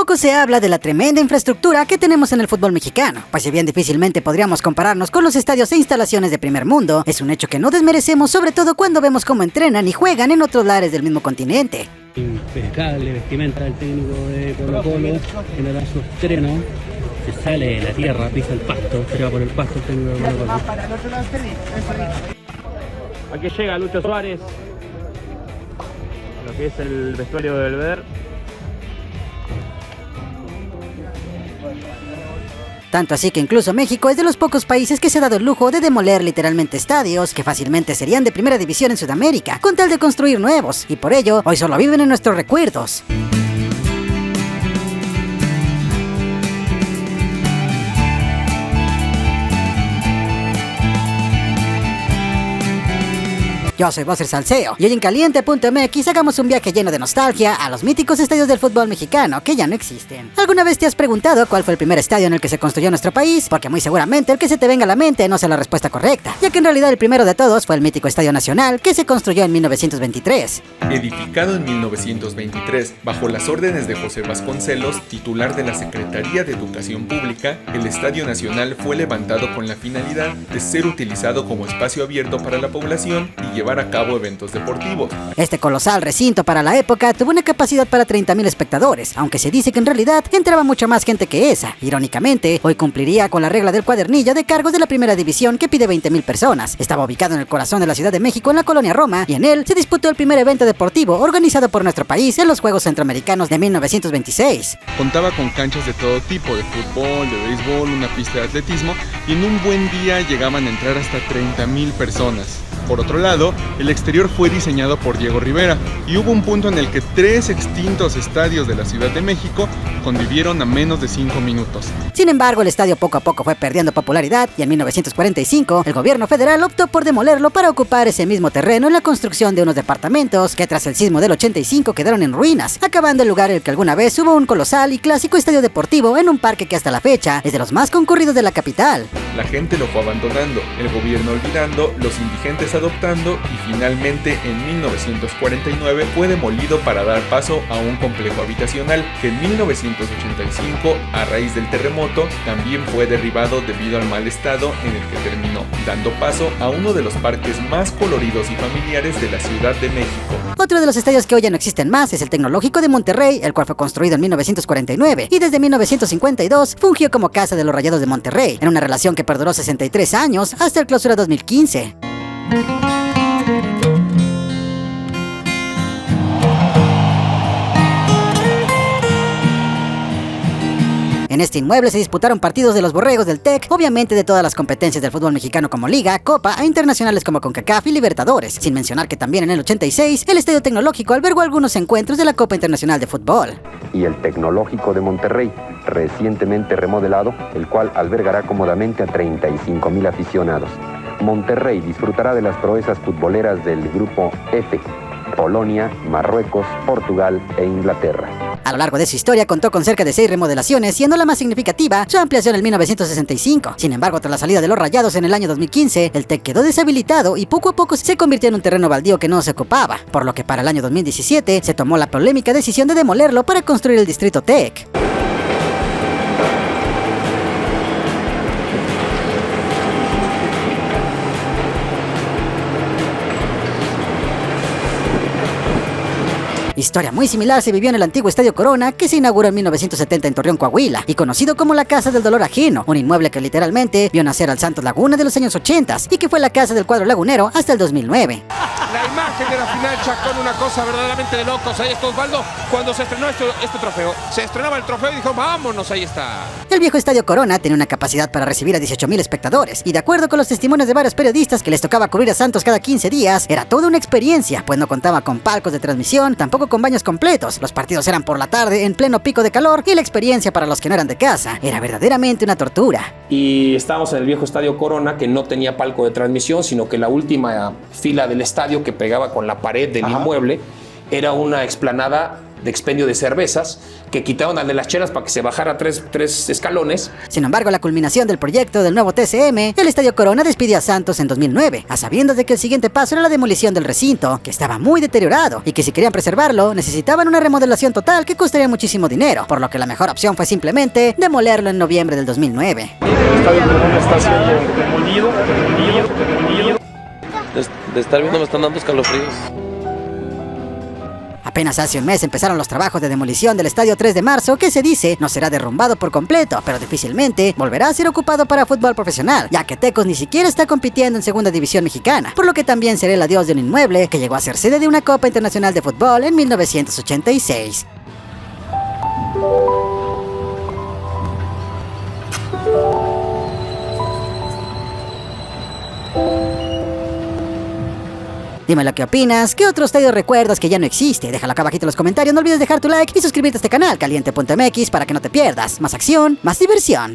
Poco se habla de la tremenda infraestructura que tenemos en el fútbol mexicano, pues si bien difícilmente podríamos compararnos con los estadios e instalaciones de primer mundo, es un hecho que no desmerecemos, sobre todo cuando vemos cómo entrenan y juegan en otros lares del mismo continente. Impecable vestimenta del técnico de Colo Colo, generará su estreno, se sale de la tierra, pisa el pasto, se va por el pasto el técnico de Colo Colo. Aquí llega Lucho Suárez, lo que es el vestuario de Belvedere. Tanto así que incluso México es de los pocos países que se ha dado el lujo de demoler literalmente estadios que fácilmente serían de primera división en Sudamérica, con tal de construir nuevos, y por ello hoy solo viven en nuestros recuerdos. Yo soy Bosser Salceo, y hoy en Caliente.mx hagamos un viaje lleno de nostalgia a los míticos estadios del fútbol mexicano que ya no existen. ¿Alguna vez te has preguntado cuál fue el primer estadio en el que se construyó nuestro país? Porque muy seguramente el que se te venga a la mente no sea la respuesta correcta, ya que en realidad el primero de todos fue el mítico Estadio Nacional, que se construyó en 1923. Edificado en 1923, bajo las órdenes de José Vasconcelos, titular de la Secretaría de Educación Pública, el Estadio Nacional fue levantado con la finalidad de ser utilizado como espacio abierto para la población y llevar a cabo eventos deportivos. Este colosal recinto para la época tuvo una capacidad para 30,000 espectadores, aunque se dice que en realidad entraba mucha más gente que esa. Irónicamente, hoy cumpliría con la regla del cuadernillo de cargos de la primera división que pide 20,000 personas. Estaba ubicado en el corazón de la Ciudad de México, en la colonia Roma, y en él se disputó el primer evento deportivo organizado por nuestro país en los Juegos Centroamericanos de 1926. Contaba con canchas de todo tipo, de fútbol, de béisbol, una pista de atletismo, y en un buen día llegaban a entrar hasta 30,000 personas. Por otro lado, el exterior fue diseñado por Diego Rivera, y hubo un punto en el que 3 extintos estadios de la Ciudad de México convivieron a menos de 5 minutos. Sin embargo, el estadio poco a poco fue perdiendo popularidad, y en 1945 el gobierno federal optó por demolerlo para ocupar ese mismo terreno en la construcción de unos departamentos que tras el sismo del 85 quedaron en ruinas, acabando el lugar en el que alguna vez hubo un colosal y clásico estadio deportivo en un parque que hasta la fecha es de los más concurridos de la capital. La gente lo fue abandonando, el gobierno olvidando, los indigentes adoptando, y finalmente en 1949 fue demolido para dar paso a un complejo habitacional que en 1985, a raíz del terremoto, también fue derribado debido al mal estado en el que terminó, dando paso a uno de los parques más coloridos y familiares de la Ciudad de México. Otro de los estadios que hoy ya no existen más es el Tecnológico de Monterrey, el cual fue construido en 1949 y desde 1952 fungió como casa de los Rayados de Monterrey, en una relación que perduró 63 años hasta el clausura 2015. En este inmueble se disputaron partidos de los Borregos del TEC, obviamente de todas las competencias del fútbol mexicano como Liga, Copa e internacionales como CONCACAF y Libertadores, sin mencionar que también en el 86 el Estadio Tecnológico albergó algunos encuentros de la Copa Internacional de Fútbol. Y el Tecnológico de Monterrey, recientemente remodelado, el cual albergará cómodamente a 35,000 aficionados. Monterrey disfrutará de las proezas futboleras del grupo F: Polonia, Marruecos, Portugal e Inglaterra. A lo largo de su historia contó con cerca de 6 remodelaciones, siendo la más significativa su ampliación en 1965. Sin embargo, tras la salida de los Rayados en el año 2015, el TEC quedó deshabilitado y poco a poco se convirtió en un terreno baldío que no se ocupaba, por lo que para el año 2017 se tomó la polémica decisión de demolerlo para construir el distrito TEC. Historia muy similar se vivió en el antiguo Estadio Corona, que se inauguró en 1970 en Torreón, Coahuila, y conocido como la Casa del Dolor Ajeno, un inmueble que literalmente vio nacer al Santos Laguna de los años 80 y que fue la casa del cuadro lagunero hasta el 2009. La imagen de la final, Chacón, una cosa verdaderamente de locos. Ahí está Osvaldo, cuando se estrenó este trofeo. Se estrenaba el trofeo y dijo, vámonos, ahí está. El viejo Estadio Corona tenía una capacidad para recibir a 18,000 espectadores, y de acuerdo con los testimonios de varios periodistas que les tocaba cubrir a Santos cada 15 días, era toda una experiencia, pues no contaba con palcos de transmisión, tampoco con baños completos. Los partidos eran por la tarde, en pleno pico de calor, y la experiencia para los que no eran de casa era verdaderamente una tortura. Y estábamos en el viejo Estadio Corona, que no tenía palco de transmisión, sino que la última fila del estadio, que pegaba con la pared del inmueble, era una explanada de expendio de cervezas, que quitaron al de las chelas para que se bajara tres escalones. Sin embargo, la culminación del proyecto del nuevo TCM, el Estadio Corona despidió a Santos en 2009, a sabiendas de que el siguiente paso era la demolición del recinto, que estaba muy deteriorado, y que si querían preservarlo, necesitaban una remodelación total que costaría muchísimo dinero, por lo que la mejor opción fue simplemente demolerlo en noviembre del 2009. El Estadio Corona está siendo demolido. De estar viendo me están dando escalofríos. Apenas hace un mes empezaron los trabajos de demolición del Estadio 3 de Marzo, que se dice no será derrumbado por completo, pero difícilmente volverá a ser ocupado para fútbol profesional, ya que Tecos ni siquiera está compitiendo en Segunda División Mexicana, por lo que también será el adiós de un inmueble que llegó a ser sede de una Copa Internacional de Fútbol en 1986. Dime lo que opinas, ¿qué otro estadio recuerdas que ya no existe? Déjalo acá abajito en los comentarios, no olvides dejar tu like y suscribirte a este canal, caliente.mx, para que no te pierdas más acción, más diversión.